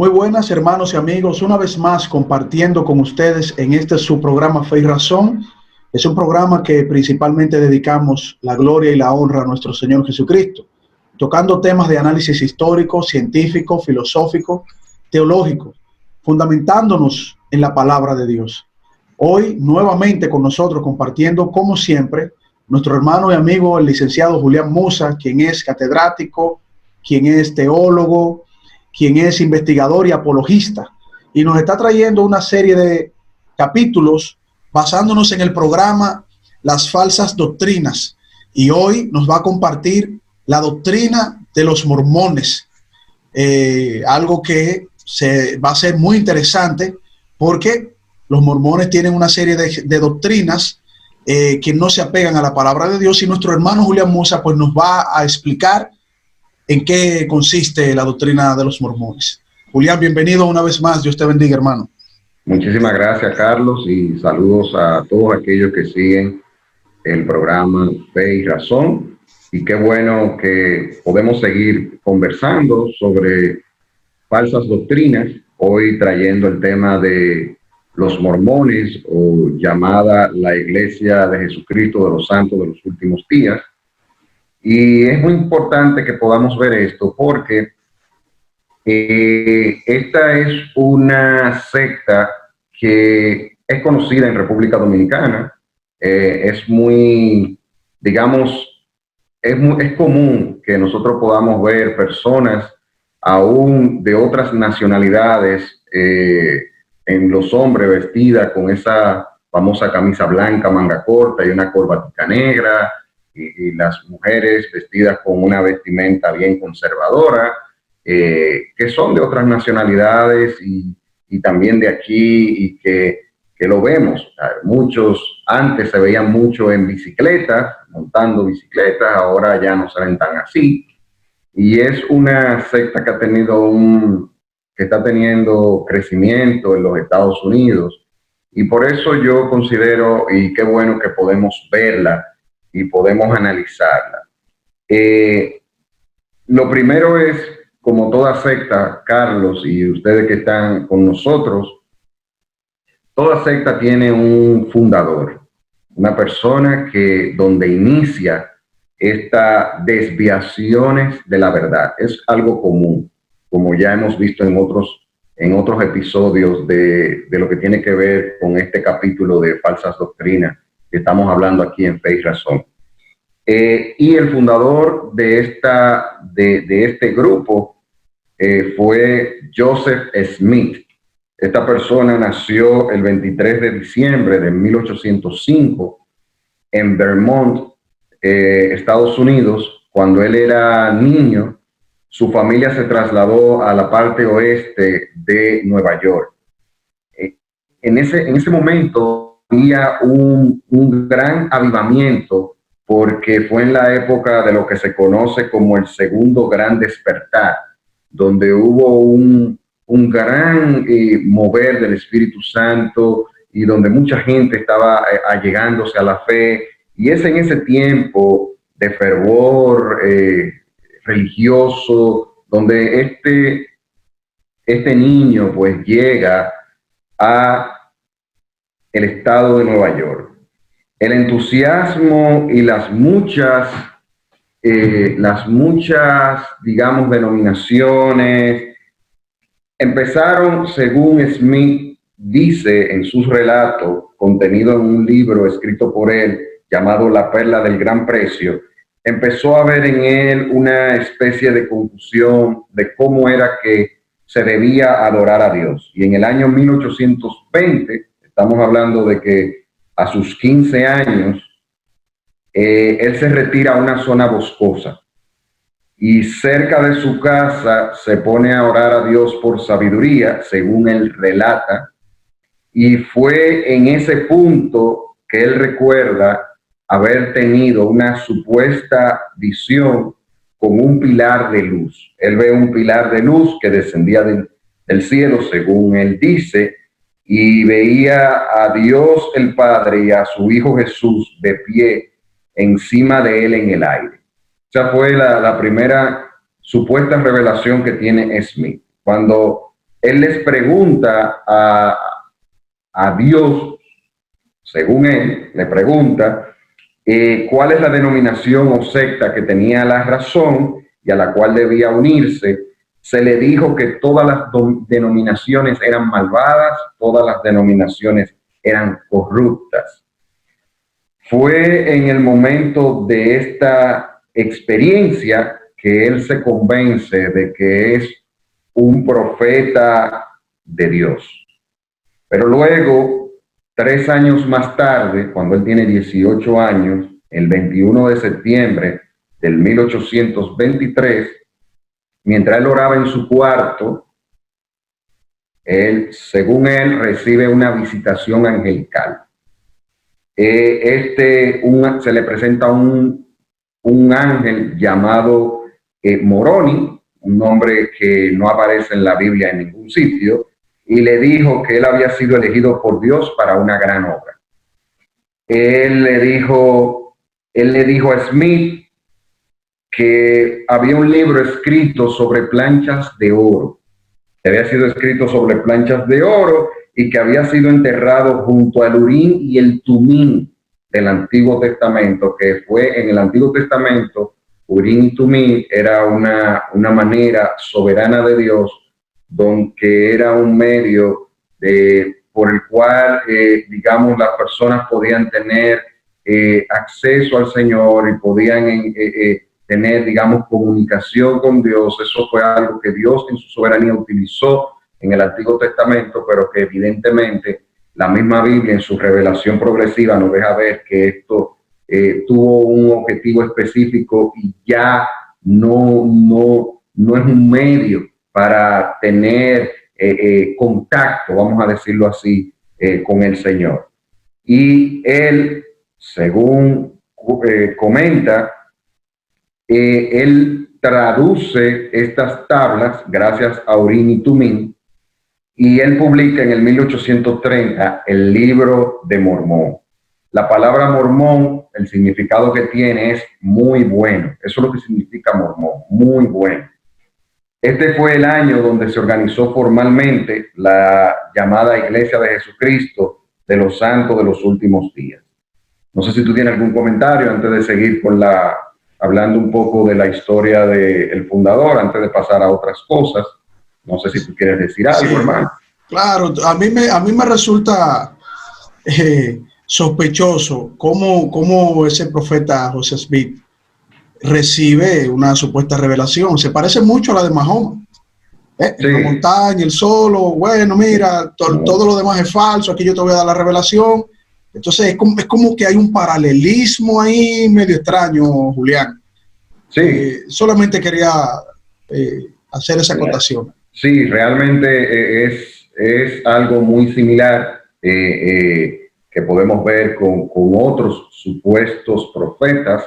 Muy buenas, hermanos y amigos, una vez más compartiendo con ustedes en este su programa Fe y Razón. Es un programa que principalmente dedicamos la gloria y la honra a nuestro Señor Jesucristo, tocando temas de análisis histórico, científico, filosófico, teológico, fundamentándonos en la palabra de Dios. Hoy nuevamente con nosotros compartiendo, como siempre, nuestro hermano y amigo el licenciado Julián Musa, quien es catedrático, quien es teólogo, quien es investigador y apologista, y nos está trayendo una serie de capítulos basándonos en el programa Las falsas doctrinas, y hoy nos va a compartir la doctrina de los mormones, algo que va a ser muy interesante porque los mormones tienen una serie de doctrinas que no se apegan a la palabra de Dios, y nuestro hermano Julián Musa pues nos va a explicar en qué consiste la doctrina de los mormones. Julián, bienvenido una vez más. Dios te bendiga, hermano. Muchísimas gracias, Carlos, y saludos a todos aquellos que siguen el programa Fe y Razón. Y qué bueno que podemos seguir conversando sobre falsas doctrinas, hoy trayendo el tema de los mormones, o llamada la Iglesia de Jesucristo de los Santos de los Últimos Días. Y es muy importante que podamos ver esto porque esta es una secta que es conocida en República Dominicana. Es muy, digamos, es común que nosotros podamos ver personas aún de otras nacionalidades, en los hombres vestidas con esa famosa camisa blanca, manga corta y una corbatica negra, y las mujeres vestidas con una vestimenta bien conservadora, que son de otras nacionalidades y también de aquí, y que lo vemos. Muchos antes se veían mucho en bicicletas, montando bicicletas, ahora ya no se ven tan así. Y es una secta que está teniendo crecimiento en los Estados Unidos. Y por eso yo considero, y qué bueno que podemos verla y podemos analizarla. Lo primero es, como toda secta, Carlos, y ustedes que están con nosotros, toda secta tiene un fundador, una persona que donde inicia estas desviaciones de la verdad. Es algo común, como ya hemos visto en otros episodios de lo que tiene que ver con este capítulo de falsas doctrinas que estamos hablando aquí en Fe y Razón. Y el fundador de este grupo fue Joseph Smith. Esta persona nació el 23 de diciembre de 1805 en Vermont, Estados Unidos. Cuando él era niño, su familia se trasladó a la parte oeste de Nueva York. En ese momento había un gran avivamiento, porque fue en la época de lo que se conoce como el segundo gran despertar, donde hubo un gran mover del Espíritu Santo, y donde mucha gente estaba allegándose a la fe. Y es en ese tiempo de fervor religioso donde este niño pues llega a el estado de Nueva York. El entusiasmo y las muchas, digamos, denominaciones empezaron, según Smith dice en sus relatos, contenido en un libro escrito por él llamado La Perla del Gran Precio. Empezó a ver en él una especie de confusión de cómo era que se debía adorar a Dios. Y en el año 1820, estamos hablando de que a sus 15 años, él se retira a una zona boscosa, y cerca de su casa se pone a orar a Dios por sabiduría, según él relata. Y fue en ese punto que él recuerda haber tenido una supuesta visión con un pilar de luz. Él ve un pilar de luz que descendía del cielo, según él dice, y veía a Dios el Padre y a su Hijo Jesús de pie encima de él en el aire. Esa fue la primera supuesta revelación que tiene Smith. Cuando él les pregunta a Dios, según él, le pregunta cuál es la denominación o secta que tenía la razón y a la cual debía unirse. Se le dijo que todas las denominaciones eran malvadas, todas las denominaciones eran corruptas. Fue en el momento de esta experiencia que él se convence de que es un profeta de Dios. Pero luego, 3 años más tarde, cuando él tiene 18 años, el 21 de septiembre del 1823, mientras él oraba en su cuarto, según él, recibe una visitación angelical. Se le presenta un ángel llamado Moroni, un nombre que no aparece en la Biblia en ningún sitio, y le dijo que él había sido elegido por Dios para una gran obra. Él le dijo a Smith que había un libro escrito sobre planchas de oro, que había sido escrito sobre planchas de oro y que había sido enterrado junto al Urim y el Tumim del Antiguo Testamento, que fue en el Antiguo Testamento, Urim y Tumim era una manera soberana de Dios, donde era un medio por el cual, digamos, las personas podían tener acceso al Señor y podían tener, digamos, comunicación con Dios. Eso fue algo que Dios en su soberanía utilizó en el Antiguo Testamento, pero que evidentemente la misma Biblia en su revelación progresiva nos deja ver que esto tuvo un objetivo específico y ya no es un medio para tener contacto, vamos a decirlo así, con el Señor. Y él, según comenta, él traduce estas tablas gracias a Urim y Tumim, y él publica en el 1830 el Libro de Mormón. La palabra mormón, el significado que tiene es muy bueno. Eso es lo que significa mormón, muy bueno. Este fue el año donde se organizó formalmente la llamada Iglesia de Jesucristo de los Santos de los Últimos Días. No sé si tú tienes algún comentario antes de seguir hablando un poco de la historia del fundador, antes de pasar a otras cosas. No sé si tú quieres decir algo, sí, hermano. Claro, a mí me resulta sospechoso cómo ese profeta José Smith recibe una supuesta revelación. Se parece mucho a la de Mahoma. Sí. En la montaña, el solo, bueno, mira, todo lo demás es falso, aquí yo te voy a dar la revelación. Entonces es como que hay un paralelismo ahí medio extraño, Julián. Sí. Solamente quería hacer esa acotación. Sí, realmente es algo muy similar que podemos ver con otros supuestos profetas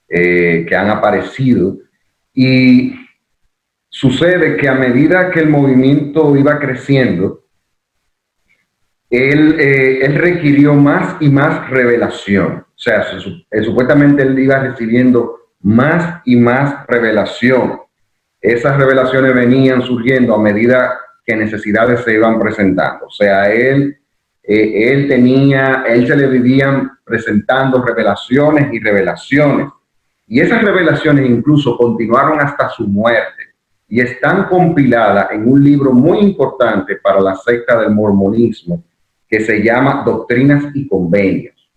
que han aparecido, y sucede que a medida que el movimiento iba creciendo, él requirió más y más revelación. O sea, supuestamente él iba recibiendo más y más revelación. Esas revelaciones venían surgiendo a medida que necesidades se iban presentando. O sea, él se le vivían presentando revelaciones y revelaciones. Y esas revelaciones incluso continuaron hasta su muerte y están compiladas en un libro muy importante para la secta del mormonismo que se llama Doctrinas y Convenios.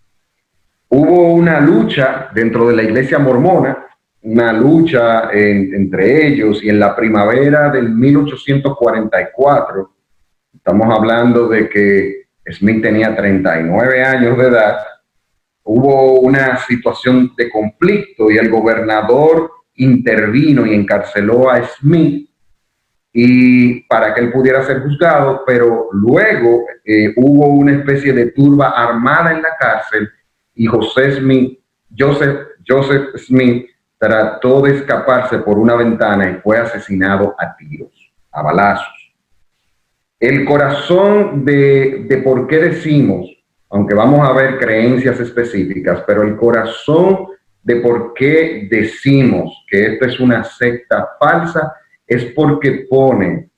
Hubo una lucha dentro de la iglesia mormona, una lucha entre ellos, y en la primavera del 1844, estamos hablando de que Smith tenía 39 años de edad, hubo una situación de conflicto y el gobernador intervino y encarceló a Smith y para que él pudiera ser juzgado, pero luego hubo una especie de turba armada en la cárcel y Joseph Smith trató de escaparse por una ventana y fue asesinado a tiros, a balazos. El corazón de por qué decimos, aunque vamos a ver creencias específicas, pero el corazón de por qué decimos que esta es una secta falsa es porque ponen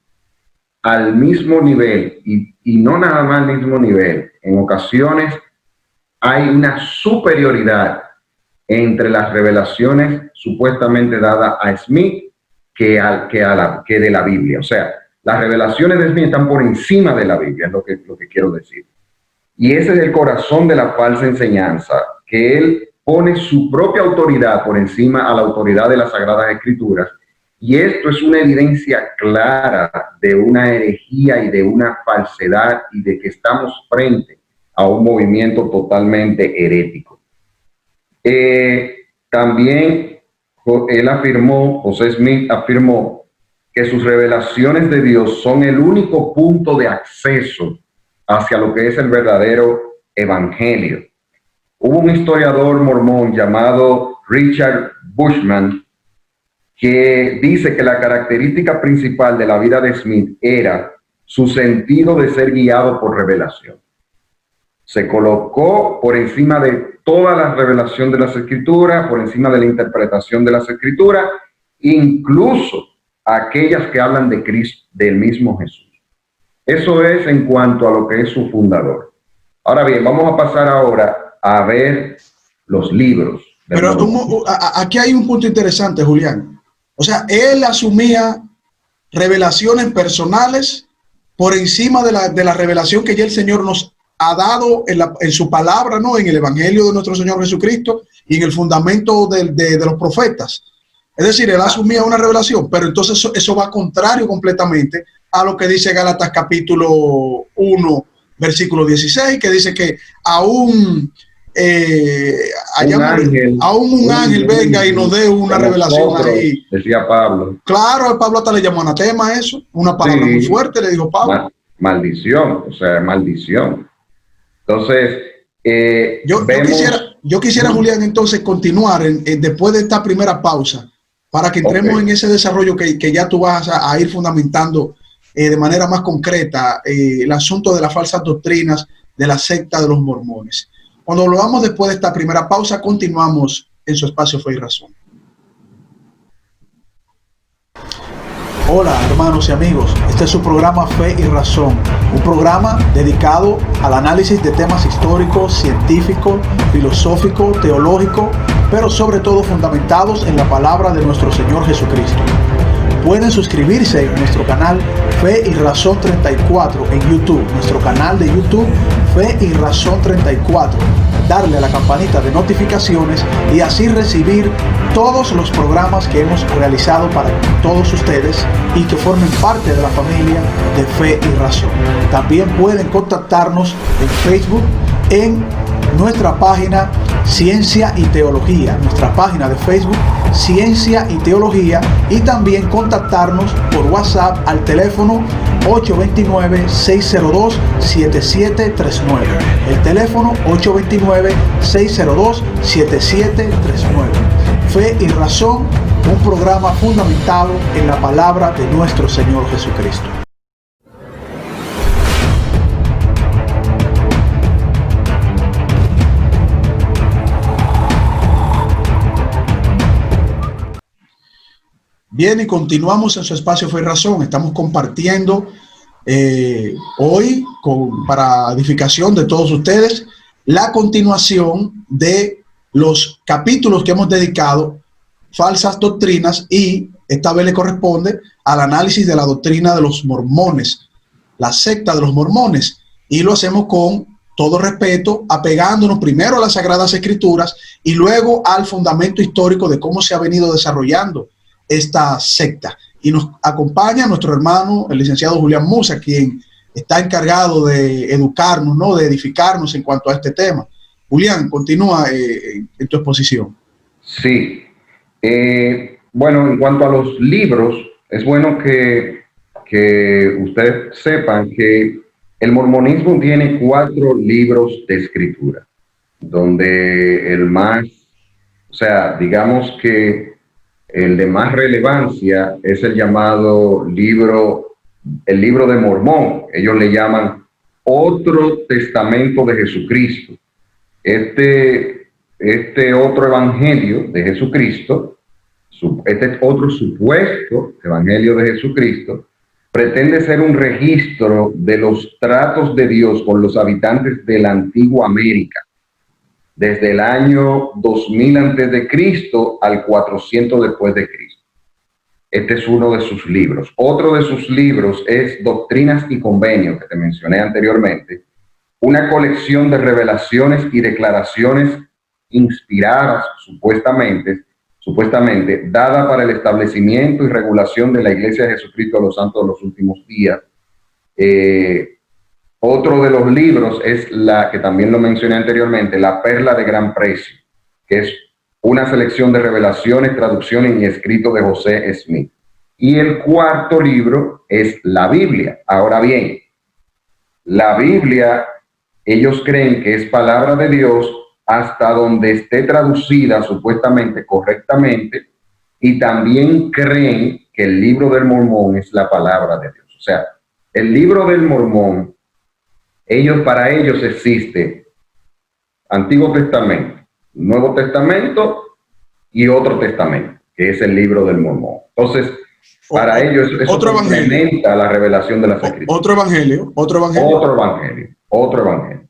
al mismo nivel, y no nada más al mismo nivel, en ocasiones hay una superioridad entre las revelaciones supuestamente dadas a Smith que de la Biblia. O sea, las revelaciones de Smith están por encima de la Biblia, es lo que quiero decir. Y ese es el corazón de la falsa enseñanza, que él pone su propia autoridad por encima a la autoridad de las Sagradas Escrituras. Y esto es una evidencia clara de una herejía y de una falsedad y de que estamos frente a un movimiento totalmente herético. También José Smith afirmó que sus revelaciones de Dios son el único punto de acceso hacia lo que es el verdadero evangelio. Hubo un historiador mormón llamado Richard Bushman que dice que la característica principal de la vida de Smith era su sentido de ser guiado por revelación. Se colocó por encima de toda la revelación de las Escrituras, por encima de la interpretación de las Escrituras, incluso aquellas que hablan de Cristo, del mismo Jesús. Eso es en cuanto a lo que es su fundador. Ahora bien, vamos a pasar ahora a ver los libros. Pero aquí hay un punto interesante, Julián. O sea, él asumía revelaciones personales por encima de la revelación que ya el Señor nos ha dado en su palabra, ¿no? En el Evangelio de nuestro Señor Jesucristo y en el fundamento de los profetas. Es decir, él asumía una revelación, pero entonces eso va contrario completamente a lo que dice Gálatas capítulo 1, versículo 16, que dice que aún un ángel venga y nos dé una revelación ahí. Decía Pablo. Claro, Pablo hasta le llamó anatema a eso, una palabra muy fuerte, le dijo Pablo. Maldición, o sea, maldición. Entonces, yo quisiera, Julián, entonces continuar después de esta primera pausa, para que entremos en ese desarrollo que ya tú vas a ir fundamentando de manera más concreta el asunto de las falsas doctrinas de la secta de los mormones. Cuando lo hagamos después de esta primera pausa, continuamos en su espacio Fe y Razón. Hola, hermanos y amigos. Este es su programa Fe y Razón, un programa dedicado al análisis de temas históricos, científicos, filosóficos, teológicos, pero sobre todo fundamentados en la palabra de nuestro Señor Jesucristo. Pueden suscribirse en nuestro canal Fe y Razón 34 en YouTube, nuestro canal de YouTube Fe y Razón 34, darle a la campanita de notificaciones y así recibir todos los programas que hemos realizado para todos ustedes y que formen parte de la familia de Fe y Razón. También pueden contactarnos en Facebook en nuestra página Ciencia y Teología, nuestra página de Facebook Ciencia y Teología, y también contactarnos por WhatsApp al teléfono 829-602-7739. El teléfono 829-602-7739. Fe y Razón, un programa fundamentado en la palabra de nuestro Señor Jesucristo. Bien, y continuamos en su espacio Fe y Razón. Estamos compartiendo hoy, para edificación de todos ustedes, la continuación de los capítulos que hemos dedicado falsas doctrinas, y esta vez le corresponde al análisis de la doctrina de los mormones, la secta de los mormones, y lo hacemos con todo respeto, apegándonos primero a las Sagradas Escrituras y luego al fundamento histórico de cómo se ha venido desarrollando esta secta. Y nos acompaña nuestro hermano, el licenciado Julián Musa, quien está encargado de educarnos, ¿no?, de edificarnos en cuanto a este tema. Julián, continúa en tu exposición. Sí. Bueno, en cuanto a los libros, es bueno que ustedes sepan que el mormonismo tiene 4 libros de escritura, donde el más, o sea, digamos que el de más relevancia es el llamado el libro de Mormón. Ellos le llaman otro testamento de Jesucristo. Este otro evangelio de Jesucristo, este otro supuesto evangelio de Jesucristo, pretende ser un registro de los tratos de Dios con los habitantes de la antigua América, desde el año 2000 a.C. al 400 después de Cristo. Este es uno de sus libros. Otro de sus libros es Doctrinas y Convenios, que te mencioné anteriormente, una colección de revelaciones y declaraciones inspiradas, supuestamente, dada para el establecimiento y regulación de la Iglesia de Jesucristo de los Santos de los Últimos Días. Otro de los libros es la que también lo mencioné anteriormente, La Perla de Gran Precio, que es una selección de revelaciones, traducciones y escritos de José Smith. Y el cuarto libro es la Biblia. Ahora bien, la Biblia, ellos creen que es palabra de Dios hasta donde esté traducida supuestamente correctamente, y también creen que el libro del Mormón es la palabra de Dios. O sea, el libro del Mormón, para ellos existe Antiguo Testamento, Nuevo Testamento y otro testamento, que es el libro del Mormón. Entonces, para ellos eso complementa la revelación de las Escrituras. Otro evangelio.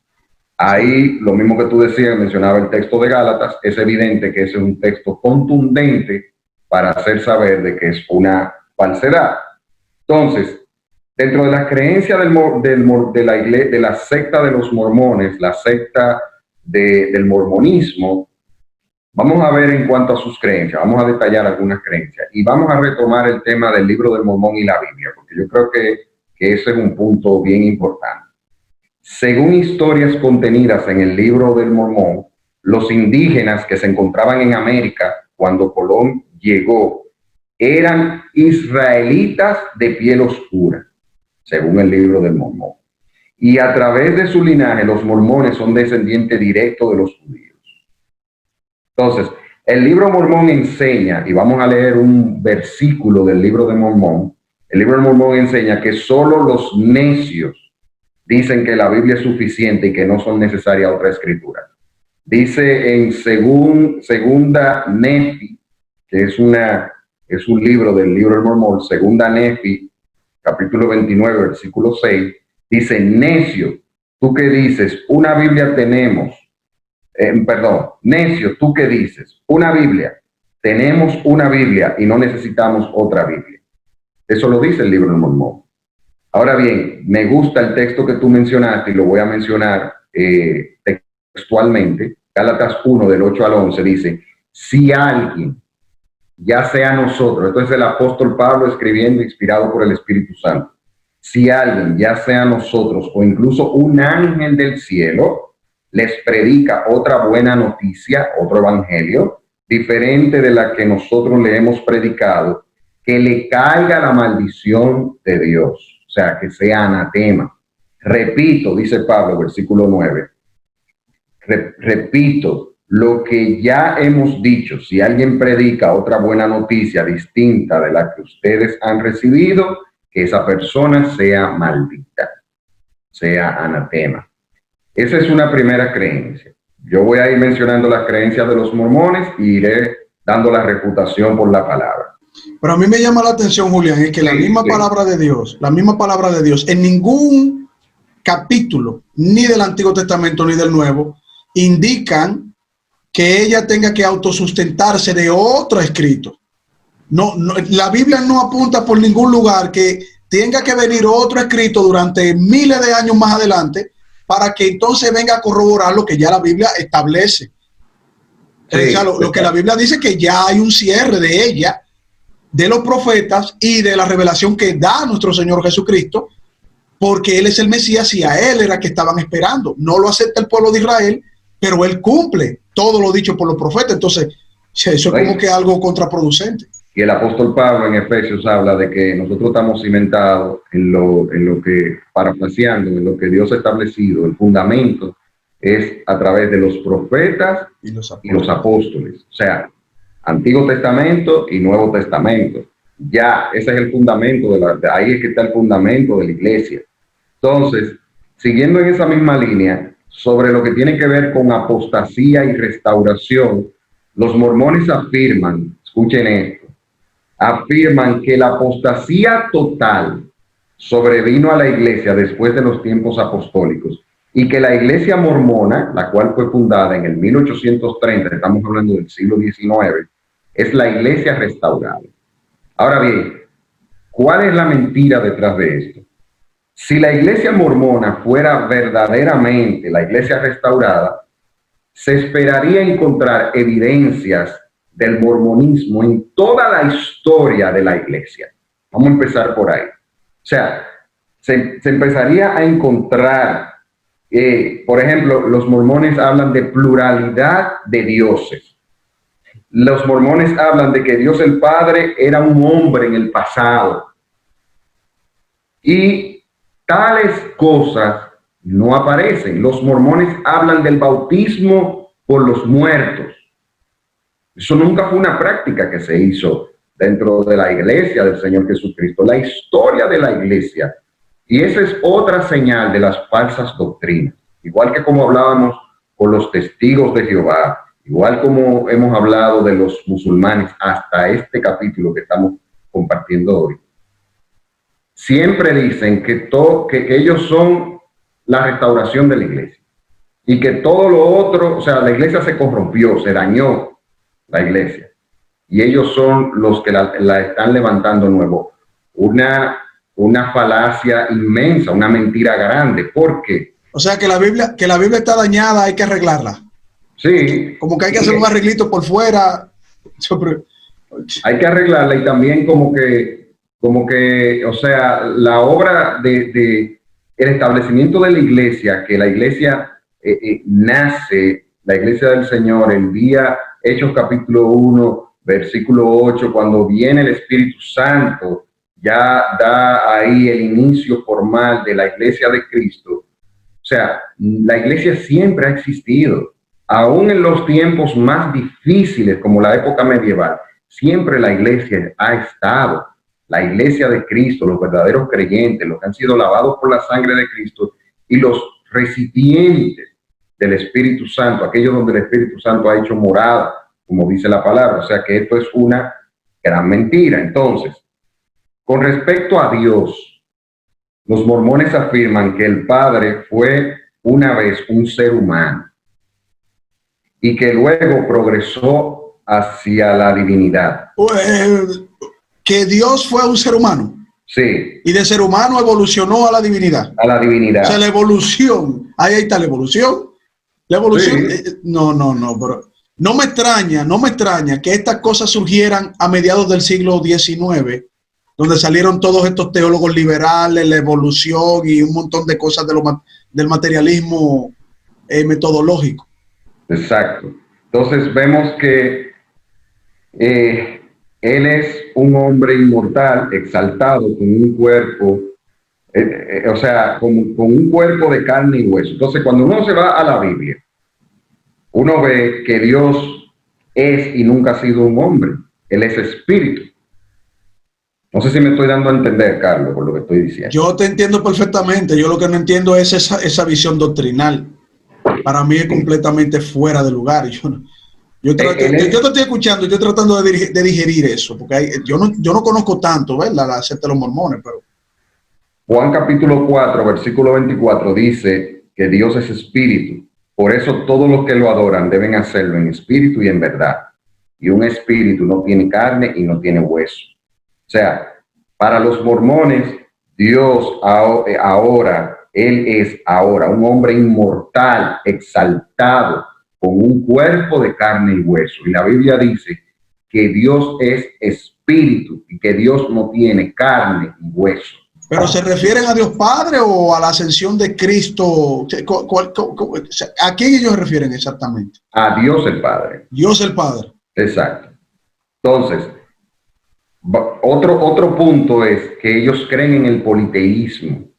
Ahí, lo mismo que tú decías, mencionaba el texto de Gálatas, es evidente que ese es un texto contundente para hacer saber de que es una falsedad. Entonces, dentro de las creencias de la secta de los mormones, la secta del mormonismo, vamos a ver en cuanto a sus creencias, vamos a detallar algunas creencias y vamos a retomar el tema del libro del Mormón y la Biblia, porque yo creo que ese es un punto bien importante. Según historias contenidas en el libro del Mormón, los indígenas que se encontraban en América cuando Colón llegó eran israelitas de piel oscura, según el libro del Mormón. Y a través de su linaje, los mormones son descendientes directos de los judíos. Entonces, el libro Mormón enseña, y vamos a leer un versículo del libro de Mormón, el libro de Mormón enseña que solo los necios dicen que la Biblia es suficiente y que no son necesarias otras escrituras. Dice en Segunda Nefi, que es un libro del libro del Mormón, Segunda Nefi, capítulo 29, versículo 6, dice: necio, ¿tú qué dices? Una Biblia tenemos. Necio, ¿tú qué dices? Una Biblia. Tenemos una Biblia y no necesitamos otra Biblia. Eso lo dice el libro del Mormón. Ahora bien, me gusta el texto que tú mencionaste y lo voy a mencionar textualmente. Gálatas 1, del 8 al 11, dice: si alguien, ya sea nosotros, esto es el apóstol Pablo escribiendo, inspirado por el Espíritu Santo, si alguien, ya sea nosotros o incluso un ángel del cielo, les predica otra buena noticia, otro evangelio, diferente de la que nosotros le hemos predicado, que le caiga la maldición de Dios. O sea, que sea anatema. Repito, dice Pablo, versículo 9. Repito lo que ya hemos dicho: si alguien predica otra buena noticia distinta de la que ustedes han recibido, que esa persona sea maldita, sea anatema. Esa es una primera creencia. Yo voy a ir mencionando las creencias de los mormones y iré dando la reputación por la palabra. Pero a mí me llama la atención, Julián, es que la misma palabra de Dios, en ningún capítulo, ni del Antiguo Testamento ni del Nuevo, indican que ella tenga que autosustentarse de otro escrito. No, la Biblia no apunta por ningún lugar que tenga que venir otro escrito durante miles de años más adelante para que entonces venga a corroborar lo que ya la Biblia establece. Sí, o sea, lo que la Biblia dice, que ya hay un cierre de ella, de los profetas y de la revelación que da nuestro Señor Jesucristo, porque Él es el Mesías y a Él era que estaban esperando. No lo acepta el pueblo de Israel, pero Él cumple todo lo dicho por los profetas. Entonces, eso es como que algo contraproducente. Y el apóstol Pablo en Efesios habla de que nosotros estamos cimentados en lo que, parafraseando, en lo que Dios ha establecido. El fundamento es a través de los profetas y los apóstoles. O sea, Antiguo Testamento y Nuevo Testamento. Ya, ese es el fundamento, ahí es que está el fundamento de la iglesia. Entonces, siguiendo en esa misma línea, sobre lo que tiene que ver con apostasía y restauración, los mormones afirman, escuchen esto, afirman que la apostasía total sobrevino a la iglesia después de los tiempos apostólicos y que la iglesia mormona, la cual fue fundada en el 1830, estamos hablando del siglo XIX, es la iglesia restaurada. Ahora bien, ¿cuál es la mentira detrás de esto? Si la iglesia mormona fuera verdaderamente la iglesia restaurada, se esperaría encontrar evidencias del mormonismo en toda la historia de la iglesia. Vamos a empezar por ahí. O sea, se empezaría a encontrar, por ejemplo, los mormones hablan de pluralidad de dioses. Los mormones hablan de que Dios el Padre era un hombre en el pasado. Y tales cosas no aparecen. Los mormones hablan del bautismo por los muertos. Eso nunca fue una práctica que se hizo dentro de la iglesia del Señor Jesucristo. La historia de la iglesia. Y esa es otra señal de las falsas doctrinas. Igual que como hablábamos con los testigos de Jehová, igual como hemos hablado de los musulmanes hasta este capítulo que estamos compartiendo hoy. Siempre dicen que ellos son la restauración de la iglesia y que todo lo otro, o sea, la iglesia se corrompió, se dañó la iglesia y ellos son los que la están levantando nuevo. Una falacia inmensa, una mentira grande. ¿Por qué? O sea, que la Biblia está dañada, hay que arreglarla. Sí. Como que hay que hacer un arreglito por fuera. Hay que arreglarla y también como que, o sea, la obra de el establecimiento de la iglesia, que la iglesia nace, la iglesia del Señor, el día, Hechos capítulo 1, versículo 8, cuando viene el Espíritu Santo, ya da ahí el inicio formal de la iglesia de Cristo. O sea, la iglesia siempre ha existido, aún en los tiempos más difíciles, como la época medieval, siempre la iglesia ha estado. La iglesia de Cristo, los verdaderos creyentes, los que han sido lavados por la sangre de Cristo y los recipientes del Espíritu Santo, aquellos donde el Espíritu Santo ha hecho morada, como dice la palabra. O sea que esto es una gran mentira. Entonces, con respecto a Dios, los mormones afirman que el Padre fue una vez un ser humano y que luego progresó hacia la divinidad. Que Dios fue un ser humano. Sí. Y de ser humano evolucionó a la divinidad. A la divinidad. O sea, la evolución, ahí está la evolución. La evolución, sí. No, pero no me extraña que estas cosas surgieran a mediados del siglo XIX, donde salieron todos estos teólogos liberales, la evolución y un montón de cosas del materialismo metodológico. Exacto. Entonces vemos que él es un hombre inmortal, exaltado, con un cuerpo, o sea, con un cuerpo de carne y hueso. Entonces, cuando uno se va a la Biblia, uno ve que Dios es y nunca ha sido un hombre. Él es espíritu. No sé si me estoy dando a entender, Carlos, por lo que estoy diciendo. Yo te entiendo perfectamente. Yo lo que no entiendo es esa visión doctrinal. Para mí es completamente fuera de lugar. Yo te estoy escuchando, yo estoy tratando de digerir eso, porque yo no conozco tanto, ¿verdad?, la secta de los mormones, pero... Juan capítulo 4, versículo 24 dice que Dios es espíritu. Por eso todos los que lo adoran deben hacerlo en espíritu y en verdad. Y un espíritu no tiene carne y no tiene hueso. O sea, para los mormones, Dios ahora, Él es ahora un hombre inmortal, exaltado, con un cuerpo de carne y hueso. Y la Biblia dice que Dios es espíritu y que Dios no tiene carne y hueso. ¿Pero se refieren a Dios Padre o a la ascensión de Cristo? ¿A quién ellos se refieren exactamente? A Dios el Padre. Dios el Padre. Exacto. Entonces, otro punto es que ellos creen en el politeísmo.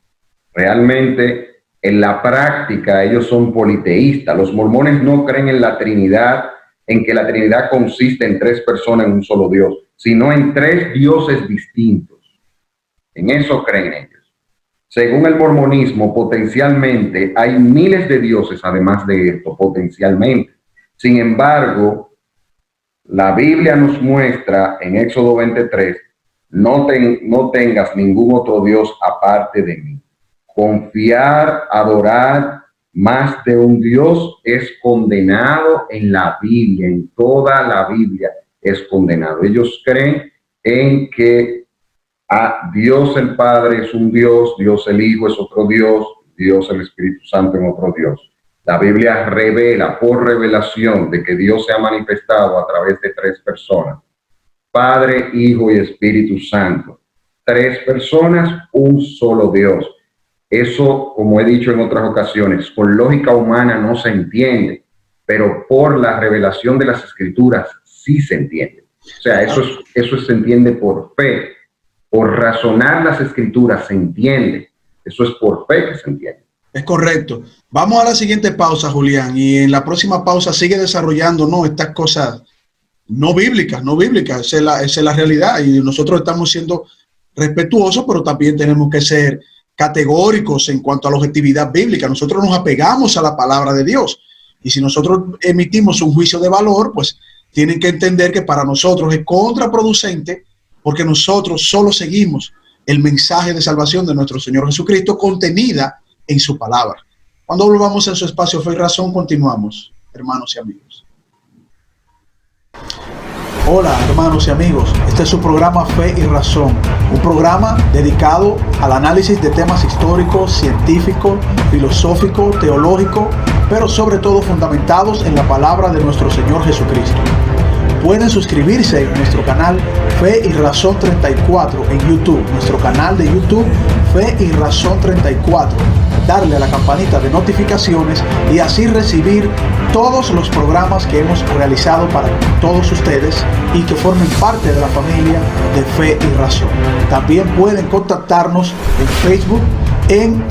Realmente, en la práctica, ellos son politeístas. Los mormones no creen en la Trinidad, en que la Trinidad consiste en 3 personas en un solo Dios, sino en 3 dioses distintos. En eso creen ellos. Según el mormonismo, potencialmente hay miles de dioses, además de esto, potencialmente. Sin embargo, la Biblia nos muestra en Éxodo 23 no tengas ningún otro Dios aparte de mí. Confiar, adorar más de un Dios es condenado en la Biblia, en toda la Biblia es condenado. Ellos creen en que Dios el Padre es un Dios, Dios el Hijo es otro Dios, Dios el Espíritu Santo es otro Dios. La Biblia revela por revelación de que Dios se ha manifestado a través de tres personas: Padre, Hijo y Espíritu Santo. Tres personas, un solo Dios. Eso, como he dicho en otras ocasiones, con lógica humana no se entiende, pero por la revelación de las Escrituras sí se entiende. O sea, eso se entiende por fe. Por razonar las Escrituras se entiende. Eso es por fe que se entiende. Es correcto. Vamos a la siguiente pausa, Julián, y en la próxima pausa sigue desarrollando, ¿no?, estas cosas no bíblicas. Esa es la realidad, y nosotros estamos siendo respetuosos, pero también tenemos que ser categóricos en cuanto a la objetividad bíblica. Nosotros nos apegamos a la palabra de Dios, y si nosotros emitimos un juicio de valor, pues tienen que entender que para nosotros es contraproducente, porque nosotros solo seguimos el mensaje de salvación de nuestro Señor Jesucristo contenida en su palabra. Cuando volvamos a su espacio Fe y Razón, continuamos, hermanos y amigos. Hola, hermanos y amigos, este es su programa Fe y Razón, un programa dedicado al análisis de temas históricos, científicos, filosóficos, teológicos, pero sobre todo fundamentados en la palabra de nuestro Señor Jesucristo. Pueden suscribirse en nuestro canal Fe y Razón 34 en YouTube, nuestro canal de YouTube Fe y Razón 34, darle a la campanita de notificaciones y así recibir todos los programas que hemos realizado para todos ustedes y que formen parte de la familia de Fe y Razón. También pueden contactarnos en Facebook en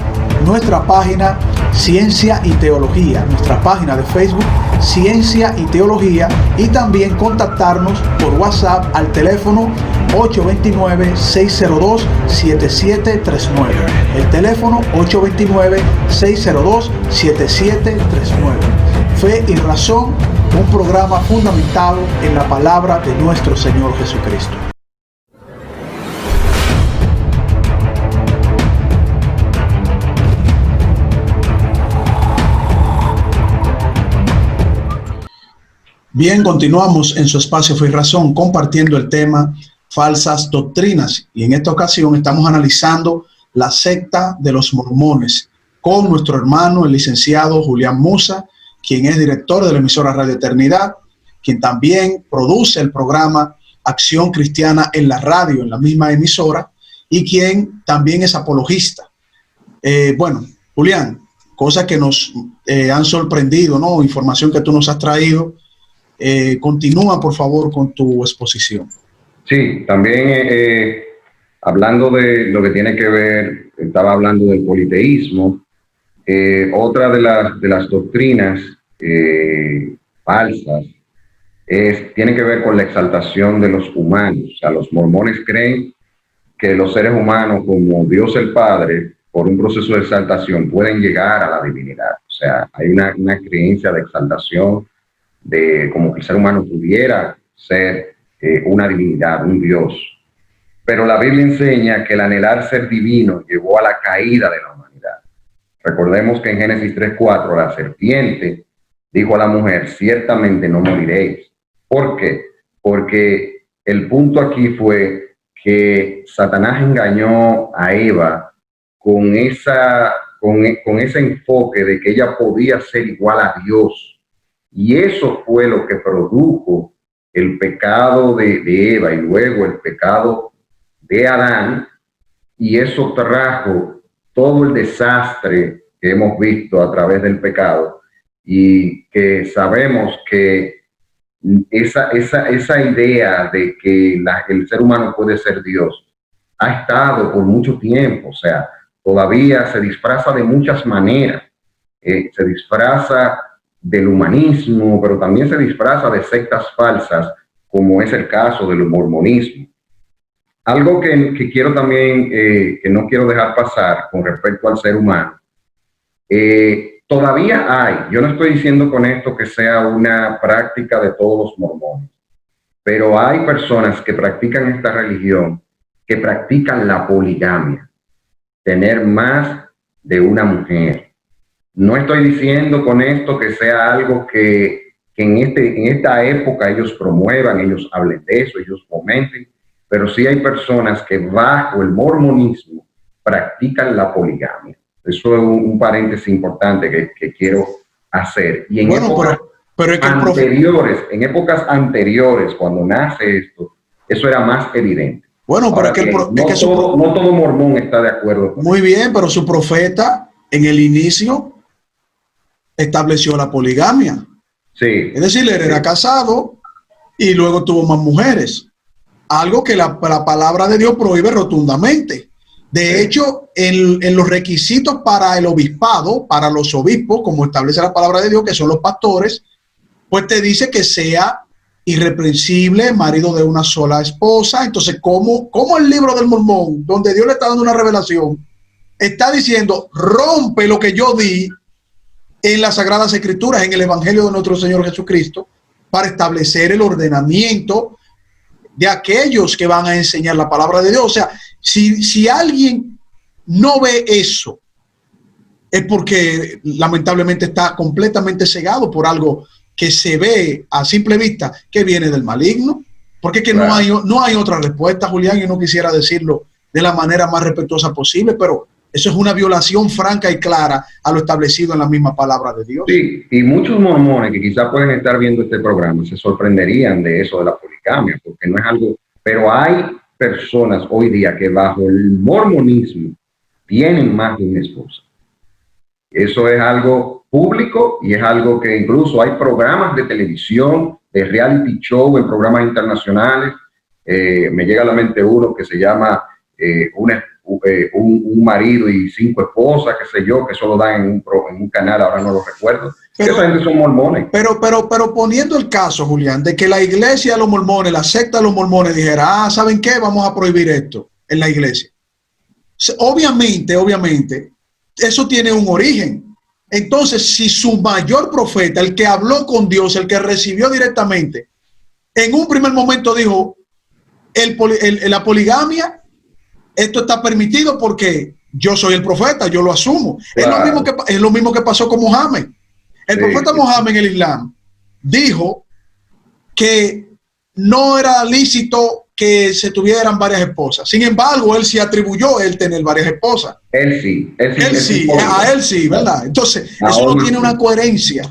nuestra página Ciencia y Teología, nuestra página de Facebook Ciencia y Teología, y también contactarnos por WhatsApp al teléfono 829-602-7739. El teléfono 829-602-7739. Fe y Razón, un programa fundamentado en la palabra de nuestro Señor Jesucristo. Bien, continuamos en su espacio Fe y Razón compartiendo el tema falsas doctrinas, y en esta ocasión estamos analizando la secta de los mormones con nuestro hermano el licenciado Julián Musa, quien es director de la emisora Radio Eternidad, quien también produce el programa Acción Cristiana en la radio, en la misma emisora, y quien también es apologista. Bueno, Julián, cosas que nos han sorprendido, ¿no? Información que tú nos has traído. Continúa, por favor, con tu exposición. Sí, también hablando de lo que tiene que ver, estaba hablando del politeísmo. Otra de las doctrinas falsas tiene que ver con la exaltación de los humanos. O sea, los mormones creen que los seres humanos, como Dios el Padre, por un proceso de exaltación, pueden llegar a la divinidad. O sea, hay una creencia de exaltación, de como que el ser humano pudiera ser una divinidad, un Dios. Pero la Biblia enseña que el anhelar ser divino llevó a la caída de la humanidad. Recordemos que en Génesis 3:4 la serpiente dijo a la mujer: ciertamente no moriréis. ¿Por qué? Porque el punto aquí fue que Satanás engañó a Eva con ese enfoque de que ella podía ser igual a Dios. Y eso fue lo que produjo el pecado de Eva y luego el pecado de Adán, y eso trajo todo el desastre que hemos visto a través del pecado, y que sabemos que esa idea de que el ser humano puede ser Dios ha estado por mucho tiempo. O sea, todavía se disfraza de muchas maneras. Se disfraza del humanismo, pero también se disfraza de sectas falsas, como es el caso del mormonismo. Algo que quiero también, que no quiero dejar pasar con respecto al ser humano, todavía hay, yo no estoy diciendo con esto que sea una práctica de todos los mormones, pero hay personas que practican esta religión que practican la poligamia, tener más de una mujer. No estoy diciendo con esto que sea algo que en esta época ellos promuevan, ellos hablen de eso, ellos comenten, pero sí hay personas que bajo el mormonismo practican la poligamia. Eso es un paréntesis importante que quiero hacer. Y en pero es que en épocas anteriores, cuando nace esto, eso era más evidente. Bueno, pero es que, no todo mormón está de acuerdo con muy eso. Bien, pero su profeta en el inicio estableció la poligamia. Sí. Es decir, él era casado y luego tuvo más mujeres. Algo que la palabra de Dios prohíbe rotundamente. De hecho, en los requisitos para el obispado, para los obispos, como establece la palabra de Dios, que son los pastores, pues te dice que sea irreprensible, marido de una sola esposa. Entonces, ¿cómo el libro del Mormón, donde Dios le está dando una revelación, está diciendo, rompe lo que yo di en las Sagradas Escrituras, en el Evangelio de nuestro Señor Jesucristo, para establecer el ordenamiento de aquellos que van a enseñar la palabra de Dios? O sea, si alguien no ve eso, es porque lamentablemente está completamente cegado por algo que se ve a simple vista que viene del maligno, porque es que claro, no hay otra respuesta, Julián, y no quisiera decirlo de la manera más respetuosa posible, pero eso es una violación franca y clara a lo establecido en la misma palabra de Dios. Sí, y muchos mormones que quizás pueden estar viendo este programa se sorprenderían de eso de la poligamia, porque no es algo, pero hay personas hoy día que bajo el mormonismo tienen más de una esposa. Eso es algo público y es algo que incluso hay programas de televisión, de reality show en programas internacionales. Me llega a la mente uno que se llama un marido y 5 esposas, qué sé yo, que solo dan en un canal, ahora no lo recuerdo. Esa gente son mormones. Pero poniendo el caso, Julián, de que la iglesia de los mormones, la secta de los mormones dijera, ¿saben qué? Vamos a prohibir esto en la iglesia. Obviamente, eso tiene un origen. Entonces, si su mayor profeta, el que habló con Dios, el que recibió directamente, en un primer momento dijo, la poligamia, esto está permitido porque yo soy el profeta, yo lo asumo. Claro. Es lo mismo que pasó con Mohammed. El profeta Mohammed en el Islam dijo que no era lícito que se tuvieran varias esposas. Sin embargo, él sí atribuyó el tener varias esposas. Él sí, a él sí, ¿verdad? Entonces, eso no tiene una coherencia.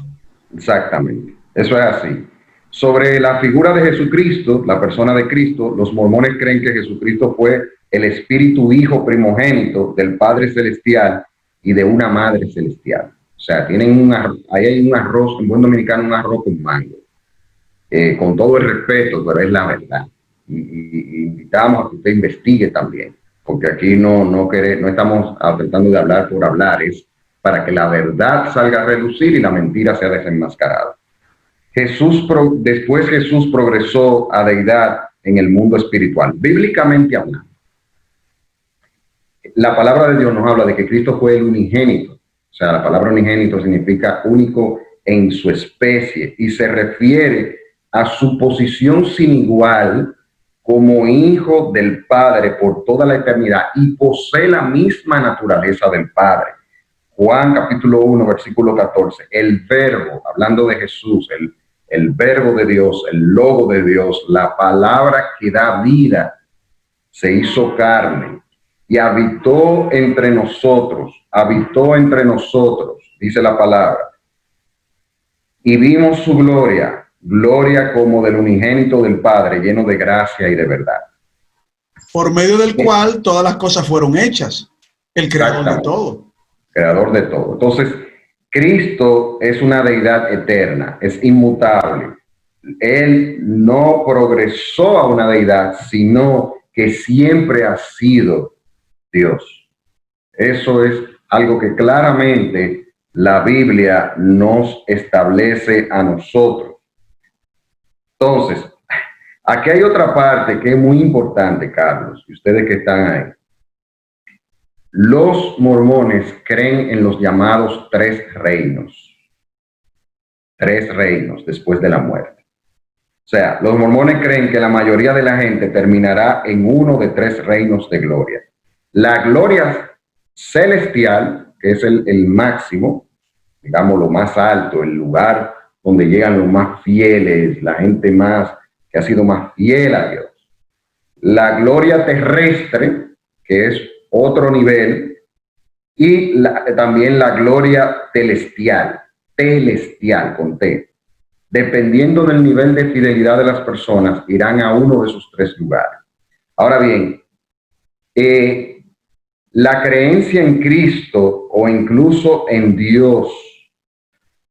Exactamente, eso es así. Sobre la figura de Jesucristo, la persona de Cristo, los mormones creen que Jesucristo fue el Espíritu Hijo primogénito del Padre Celestial y de una Madre Celestial. O sea, ahí hay un arroz, en buen dominicano, un arroz con mango. Con todo el respeto, pero es la verdad. Y invitamos a que usted investigue también, porque aquí no estamos tratando de hablar por hablar, es para que la verdad salga a relucir y la mentira sea desenmascarada. Después Jesús progresó a deidad en el mundo espiritual, bíblicamente hablando. La palabra de Dios nos habla de que Cristo fue el unigénito. O sea, la palabra unigénito significa único en su especie y se refiere a su posición sin igual como hijo del Padre por toda la eternidad y posee la misma naturaleza del Padre. Juan capítulo 1, versículo 14. El verbo, hablando de Jesús, el verbo de Dios, el logo de Dios, la palabra que da vida, se hizo carne y habitó entre nosotros, dice la palabra. Y vimos su gloria, gloria como del unigénito del Padre, lleno de gracia y de verdad. Por medio del cual todas las cosas fueron hechas, el creador de todo. Creador de todo. Entonces, Cristo es una deidad eterna, es inmutable. Él no progresó a una deidad, sino que siempre ha sido Dios. Eso es algo que claramente la Biblia nos establece a nosotros. Entonces, aquí hay otra parte que es muy importante, Carlos, y ustedes que están ahí. Los mormones creen en los llamados 3 reinos. 3 reinos después de la muerte. O sea, los mormones creen que la mayoría de la gente terminará en uno de 3 reinos de gloria. La gloria celestial, que es el máximo, digamos lo más alto, el lugar donde llegan los más fieles, la gente más que ha sido más fiel a Dios. La gloria terrestre, que es otro nivel, y también la gloria celestial con T. Dependiendo del nivel de fidelidad de las personas, irán a uno de esos 3 lugares. Ahora bien, la creencia en Cristo o incluso en Dios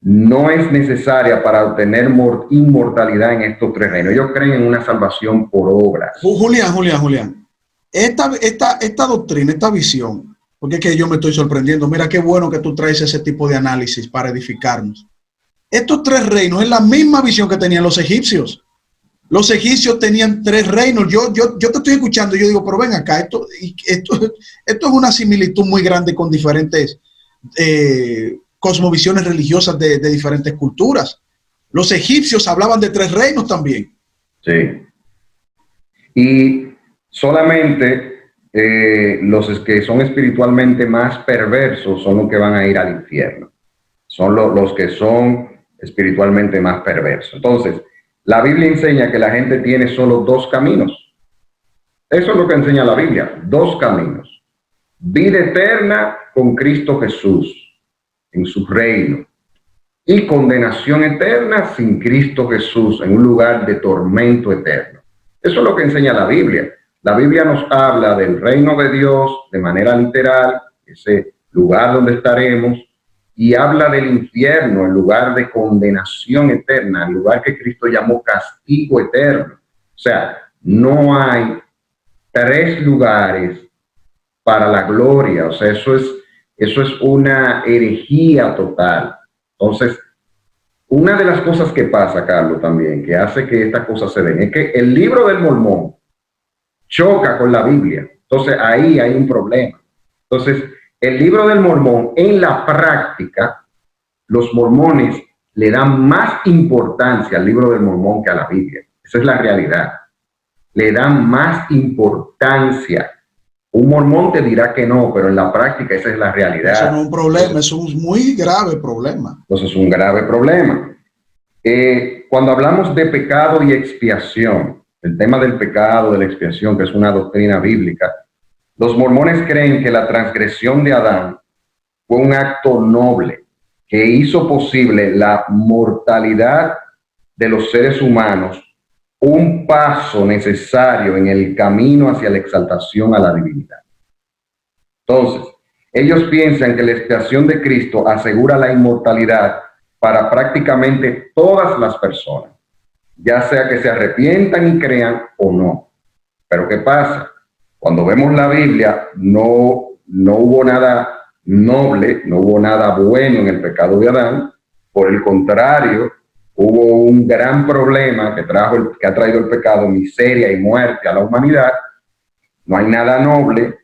no es necesaria para obtener inmortalidad en estos 3 reinos. Ellos creen en una salvación por obras. Julián. Esta doctrina, esta visión, porque es que yo me estoy sorprendiendo. Mira qué bueno que tú traes ese tipo de análisis para edificarnos. Estos 3 reinos es la misma visión que tenían los egipcios. Los egipcios tenían 3 reinos. Yo te estoy escuchando y yo digo, pero ven acá, esto es una similitud muy grande con diferentes cosmovisiones religiosas de diferentes culturas. Los egipcios hablaban de 3 reinos también. Sí. Y solamente los que son espiritualmente más perversos son los que van a ir al infierno. Son los que son espiritualmente más perversos. Entonces, la Biblia enseña que la gente tiene solo 2 caminos. Eso es lo que enseña la Biblia, 2 caminos. Vida eterna con Cristo Jesús en su reino y condenación eterna sin Cristo Jesús en un lugar de tormento eterno. Eso es lo que enseña la Biblia. La Biblia nos habla del reino de Dios de manera literal, ese lugar donde estaremos, y habla del infierno, el lugar de condenación eterna, el lugar que Cristo llamó castigo eterno. O sea, no hay 3 lugares para la gloria. O sea, eso es una herejía total. Entonces, una de las cosas que pasa, Carlos, también, que hace que estas cosas se den, es que el libro del Mormón choca con la Biblia. Entonces, ahí hay un problema. Entonces, el libro del Mormón, en la práctica, los mormones le dan más importancia al libro del Mormón que a la Biblia. Esa es la realidad. Le dan más importancia. Un mormón te dirá que no, pero en la práctica esa es la realidad. Eso no es un problema, eso es un muy grave problema. Entonces es un grave problema. Cuando hablamos de pecado y expiación, el tema del pecado, de la expiación, que es una doctrina bíblica, los mormones creen que la transgresión de Adán fue un acto noble que hizo posible la mortalidad de los seres humanos, un paso necesario en el camino hacia la exaltación a la divinidad. Entonces, ellos piensan que la expiación de Cristo asegura la inmortalidad para prácticamente todas las personas, ya sea que se arrepientan y crean o no. Pero ¿qué pasa? Cuando vemos la Biblia, no hubo nada noble, no hubo nada bueno en el pecado de Adán. Por el contrario, hubo un gran problema que ha traído el pecado, miseria y muerte a la humanidad. No hay nada noble.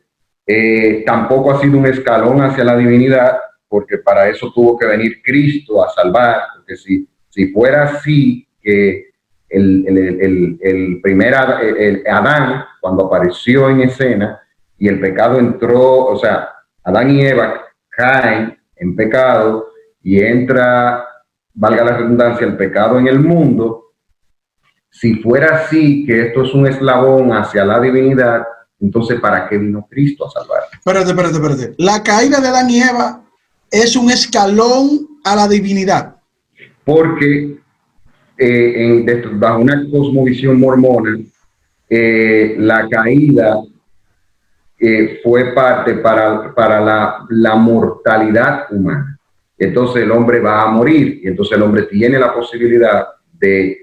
Tampoco ha sido un escalón hacia la divinidad, porque para eso tuvo que venir Cristo a salvar. Porque si fuera así, que el primer Adán, cuando apareció en escena y el pecado entró, o sea, Adán y Eva caen en pecado y entra, valga la redundancia, el pecado en el mundo. Si fuera así, que esto es un eslabón hacia la divinidad, entonces ¿para qué vino Cristo a salvar? Espérate. La caída de Adán y Eva es un escalón a la divinidad. Porque bajo una cosmovisión mormona, la caída fue parte para la mortalidad humana. Entonces el hombre va a morir y entonces el hombre tiene la posibilidad de,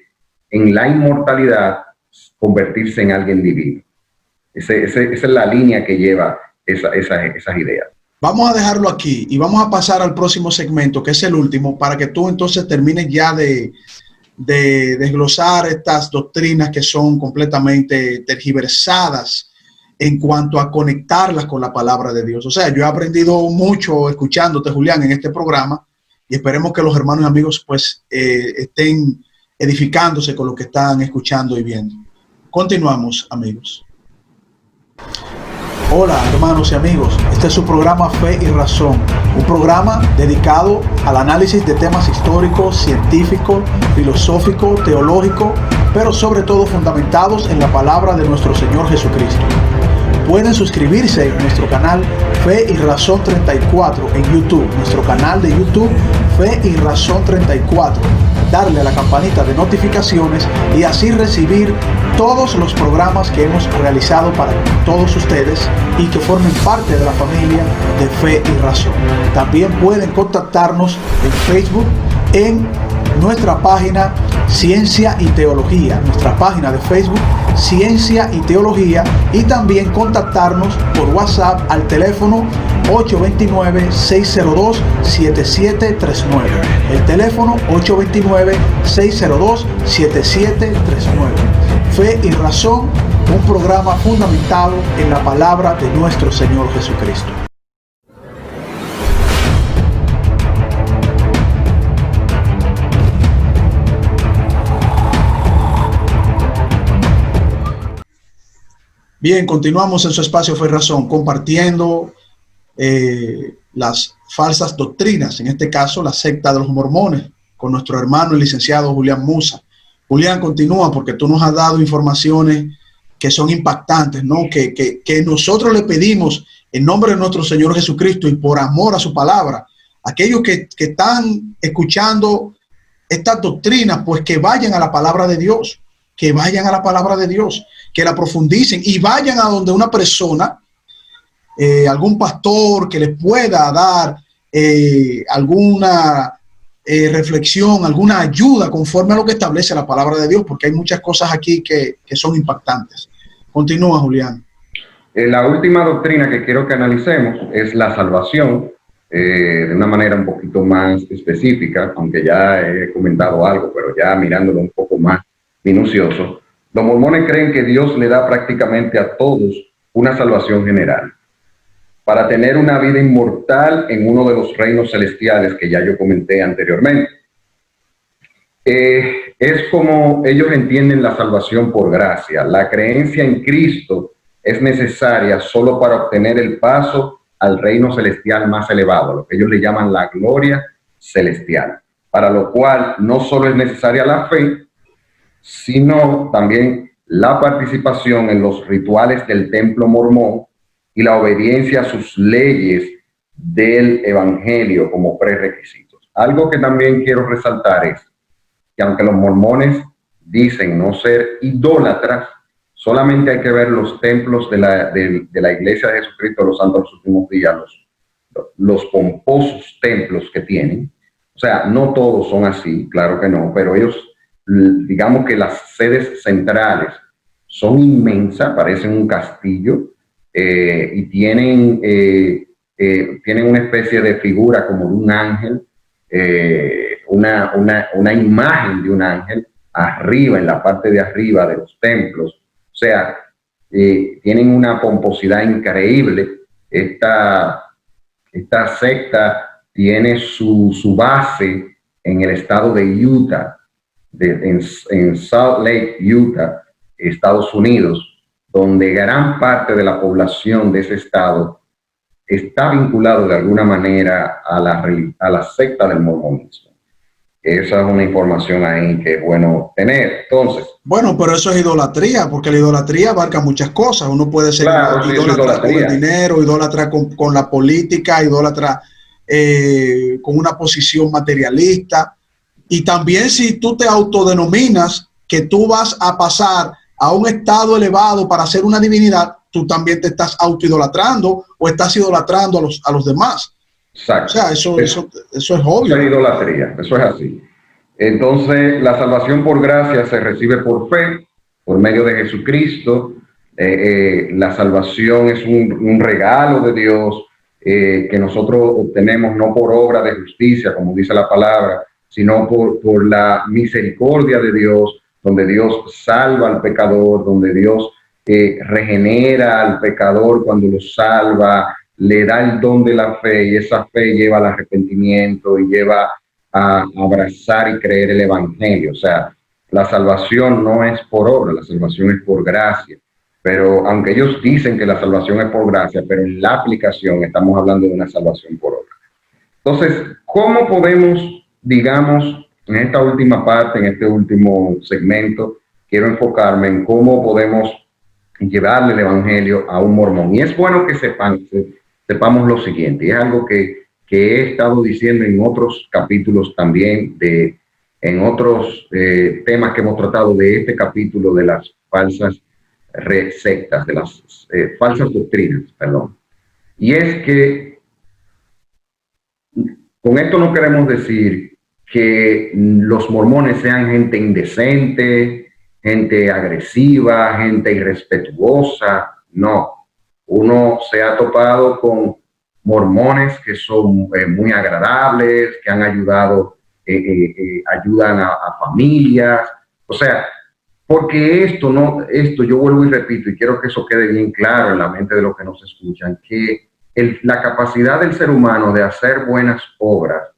en la inmortalidad, convertirse en alguien divino. Esa es la línea que lleva esas ideas. Vamos a dejarlo aquí y vamos a pasar al próximo segmento, que es el último, para que tú entonces termines ya de desglosar estas doctrinas que son completamente tergiversadas en cuanto a conectarlas con la palabra de Dios. O sea, yo he aprendido mucho escuchándote, Julián, en este programa, y esperemos que los hermanos y amigos pues estén edificándose con lo que están escuchando y viendo. Continuamos, amigos. Hola, hermanos y amigos. Este es su programa Fe y Razón, un programa dedicado al análisis de temas históricos, científicos, filosóficos, teológicos, pero sobre todo fundamentados en la palabra de nuestro Señor Jesucristo. Pueden suscribirse en nuestro canal Fe y Razón 34 en YouTube, nuestro canal de YouTube Fe y Razón 34. Darle a la campanita de notificaciones y así recibir todos los programas que hemos realizado para todos ustedes y que formen parte de la familia de Fe y Razón. También pueden contactarnos en Facebook en nuestra página Ciencia y Teología, nuestra página de Facebook Ciencia y Teología, y también contactarnos por WhatsApp al teléfono 829-602-7739. El teléfono 829-602-7739. Fe y Razón, un programa fundamentado en la palabra de nuestro Señor Jesucristo. Bien, continuamos en su espacio Fe y Razón, compartiendo las falsas doctrinas, en este caso la secta de los mormones, con nuestro hermano el licenciado Julián Musa. Julián, continúa, porque tú nos has dado informaciones que son impactantes, ¿no? Que nosotros le pedimos en nombre de nuestro Señor Jesucristo y por amor a su palabra, aquellos que están escuchando estas doctrinas, pues que vayan a la palabra de Dios, que vayan a la palabra de Dios, que la profundicen y vayan a donde una persona, algún pastor que les pueda dar alguna reflexión, alguna ayuda conforme a lo que establece la palabra de Dios, porque hay muchas cosas aquí que son impactantes. Continúa, Julián. La última doctrina que quiero que analicemos es la salvación, de una manera un poquito más específica, aunque ya he comentado algo, pero ya mirándolo un poco más minucioso. Los mormones creen que Dios le da prácticamente a todos una salvación general para tener una vida inmortal en uno de los reinos celestiales que ya yo comenté anteriormente. Es como ellos entienden la salvación por gracia. La creencia en Cristo es necesaria solo para obtener el paso al reino celestial más elevado, lo que ellos le llaman la gloria celestial, para lo cual no solo es necesaria la fe, sino también la participación en los rituales del templo mormón y la obediencia a sus leyes del evangelio como prerequisitos. Algo que también quiero resaltar es que aunque los mormones dicen no ser idólatras, solamente hay que ver los templos de la Iglesia de Jesucristo de los Santos de los Últimos Días, los pomposos templos que tienen. O sea, no todos son así, claro que no, pero ellos, digamos que las sedes centrales son inmensas, parecen un castillo, y tienen una especie de figura como de un ángel, una imagen de un ángel arriba, en la parte de arriba de los templos. O sea, tienen una pomposidad increíble. Esta secta tiene su base en el estado de Utah, en Salt Lake, Utah, Estados Unidos, donde gran parte de la población de ese estado está vinculado de alguna manera a la secta del mormonismo. Esa es una información ahí que es bueno tener. Entonces, bueno, pero eso es idolatría, porque la idolatría abarca muchas cosas. Uno puede ser idólatra con el dinero, idólatra con la política, idólatra con una posición materialista. Y también si tú te autodenominas que tú vas a pasar a un estado elevado para ser una divinidad, tú también te estás autoidolatrando o estás idolatrando a los demás. Exacto. O sea, eso es obvio. Eso es idolatría, eso es así. Entonces, la salvación por gracia se recibe por fe, por medio de Jesucristo. La salvación es un regalo de Dios que nosotros obtenemos no por obra de justicia, como dice la palabra, sino por la misericordia de Dios, donde Dios salva al pecador, donde Dios regenera al pecador cuando lo salva, le da el don de la fe, y esa fe lleva al arrepentimiento y lleva a abrazar y creer el evangelio. O sea, la salvación no es por obra, la salvación es por gracia. Pero aunque ellos dicen que la salvación es por gracia, pero en la aplicación estamos hablando de una salvación por obra. Entonces, ¿cómo podemos, digamos, en esta última parte, en este último segmento, quiero enfocarme en cómo podemos llevarle el evangelio a un mormón? Y es bueno que sepamos lo siguiente, y es algo que he estado diciendo en otros capítulos también, en otros temas que hemos tratado de este capítulo de las falsas sectas, de las falsas doctrinas, perdón. Y es que con esto no queremos decir que los mormones sean gente indecente, gente agresiva, gente irrespetuosa. No, uno se ha topado con mormones que son muy agradables, que han ayudado, ayudan a familias. O sea, porque esto yo vuelvo y repito, y quiero que eso quede bien claro en la mente de los que nos escuchan, que la capacidad del ser humano de hacer buenas obras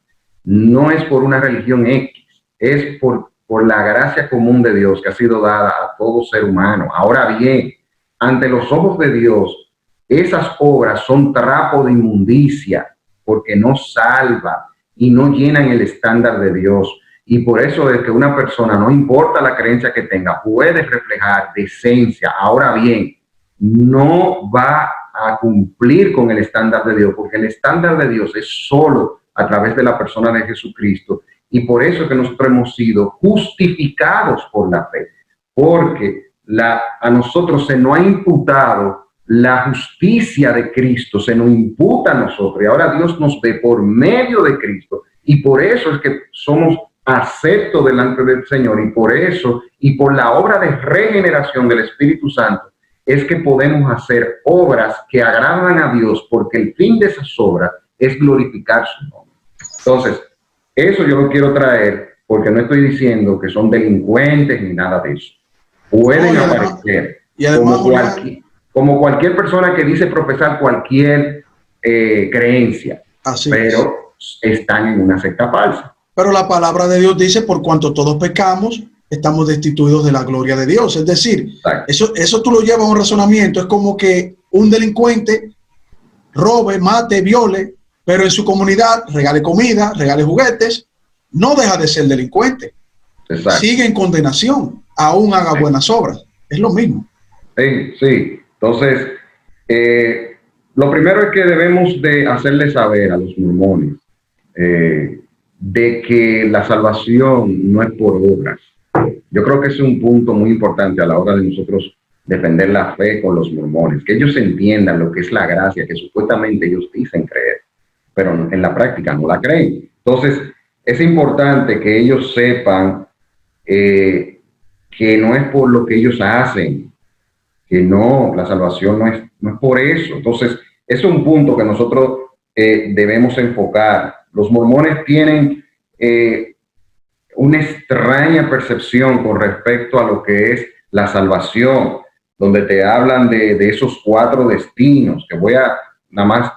no es por una religión X, es por la gracia común de Dios que ha sido dada a todo ser humano. Ahora bien, ante los ojos de Dios, esas obras son trapo de inmundicia, porque no salva y no llenan el estándar de Dios. Y por eso es que una persona, no importa la creencia que tenga, puede reflejar decencia. Ahora bien, no va a cumplir con el estándar de Dios, porque el estándar de Dios es solo a través de la persona de Jesucristo. Y por eso es que nosotros hemos sido justificados por la fe, porque a nosotros se nos ha imputado la justicia de Cristo, se nos imputa a nosotros, y ahora Dios nos ve por medio de Cristo, y por eso es que somos aceptos delante del Señor, y por eso, y por la obra de regeneración del Espíritu Santo, es que podemos hacer obras que agradan a Dios, porque el fin de esas obras es glorificar su nombre. Entonces, eso yo lo quiero traer, porque no estoy diciendo que son delincuentes ni nada de eso. Pueden aparecer como cualquier persona que dice profesar cualquier creencia, pero están en una secta falsa. Pero la palabra de Dios dice, por cuanto todos pecamos, estamos destituidos de la gloria de Dios. Es decir, eso tú lo llevas a un razonamiento. Es como que un delincuente robe, mate, viole, pero en su comunidad regale comida, regale juguetes, no deja de ser delincuente. Exacto. Sigue en condenación, aún haga buenas obras. Es lo mismo. Sí. Entonces, lo primero es que debemos de hacerle saber a los mormones de que la salvación no es por obras. Yo creo que ese es un punto muy importante a la hora de nosotros defender la fe con los mormones, que ellos entiendan lo que es la gracia, que supuestamente ellos dicen creer, pero en la práctica no la creen. Entonces, es importante que ellos sepan que no es por lo que ellos hacen, que no, la salvación no es por eso. Entonces, es un punto que nosotros debemos enfocar. Los mormones tienen una extraña percepción con respecto a lo que es la salvación, donde te hablan de esos 4 destinos, que voy a nada más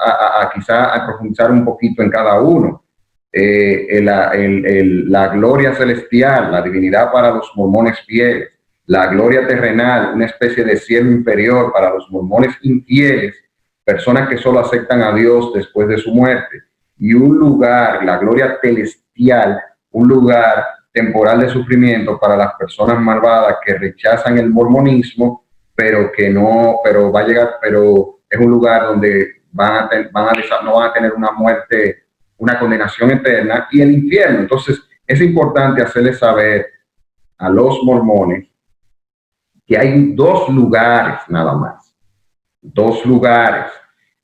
quizá a profundizar un poquito en cada uno. La gloria celestial, la divinidad para los mormones fieles, la gloria terrenal, una especie de cielo inferior para los mormones infieles, personas que solo aceptan a Dios después de su muerte, y un lugar, la gloria celestial, un lugar temporal de sufrimiento para las personas malvadas que rechazan el mormonismo, pero es un lugar donde no van a tener una muerte, una condenación eterna, y el infierno. Entonces, es importante hacerles saber a los mormones que hay 2 lugares nada más. 2 lugares.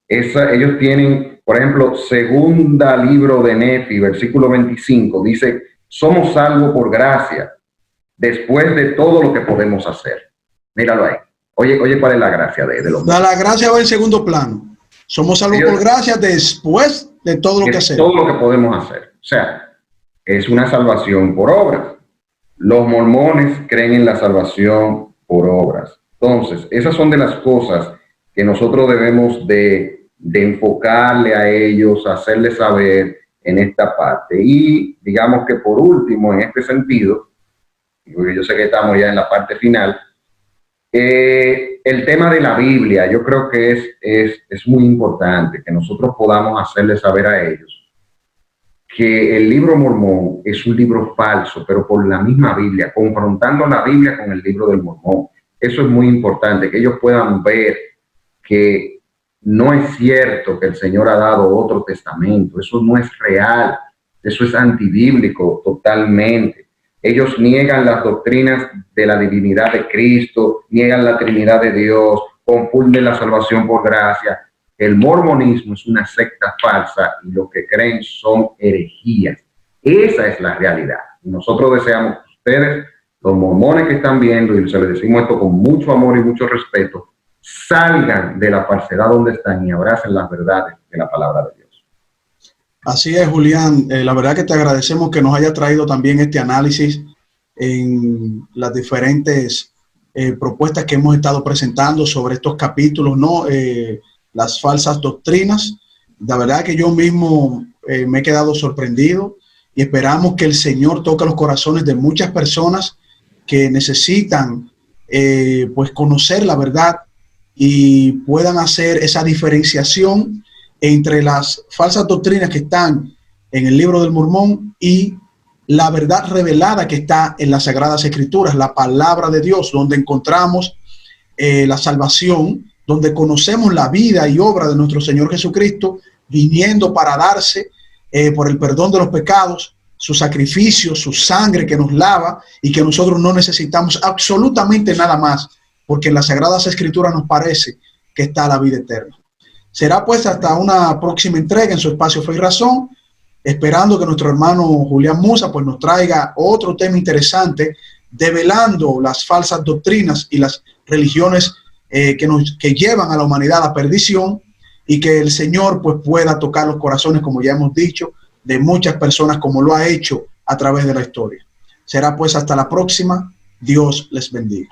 Ellos tienen, por ejemplo, segunda libro de Nefi, versículo 25, dice: somos salvos por gracia, después de todo lo que podemos hacer. Míralo ahí. Oye, ¿cuál es la gracia de lo mismo? La gracia va en segundo plano. Somos salvos por gracia después de todo lo que hacemos. Todo lo que podemos hacer. O sea, es una salvación por obras. Los mormones creen en la salvación por obras. Entonces, esas son de las cosas que nosotros debemos de enfocarle a ellos, hacerles saber en esta parte. Y digamos que por último, en este sentido, porque yo sé que estamos ya en la parte final. El tema de la Biblia, yo creo que es muy importante que nosotros podamos hacerle saber a ellos que el libro Mormón es un libro falso, pero por la misma Biblia, confrontando la Biblia con el libro del Mormón. Eso es muy importante, que ellos puedan ver que no es cierto que el Señor ha dado otro testamento, eso no es real, eso es antibíblico totalmente. Ellos niegan las doctrinas de la divinidad de Cristo, niegan la Trinidad de Dios, confunden la salvación por gracia. El mormonismo es una secta falsa y lo que creen son herejías. Esa es la realidad. Nosotros deseamos que ustedes, los mormones que están viendo, y se les decimos esto con mucho amor y mucho respeto, salgan de la falsedad donde están y abracen las verdades de la palabra de Dios. Así es, Julián. La verdad que te agradecemos que nos haya traído también este análisis en las diferentes propuestas que hemos estado presentando sobre estos capítulos, ¿no? Las falsas doctrinas. La verdad que yo mismo me he quedado sorprendido y esperamos que el Señor toque los corazones de muchas personas que necesitan pues conocer la verdad y puedan hacer esa diferenciación entre las falsas doctrinas que están en el libro del Mormón y la verdad revelada que está en las Sagradas Escrituras, la palabra de Dios, donde encontramos la salvación, donde conocemos la vida y obra de nuestro Señor Jesucristo, viniendo para darse por el perdón de los pecados, su sacrificio, su sangre que nos lava y que nosotros no necesitamos absolutamente nada más, porque en las Sagradas Escrituras nos parece que está la vida eterna. Será pues hasta una próxima entrega en su espacio Fe y Razón, esperando que nuestro hermano Julián Musa pues nos traiga otro tema interesante, develando las falsas doctrinas y las religiones que llevan a la humanidad a perdición, y que el Señor pues pueda tocar los corazones, como ya hemos dicho, de muchas personas, como lo ha hecho a través de la historia. Será pues hasta la próxima. Dios les bendiga.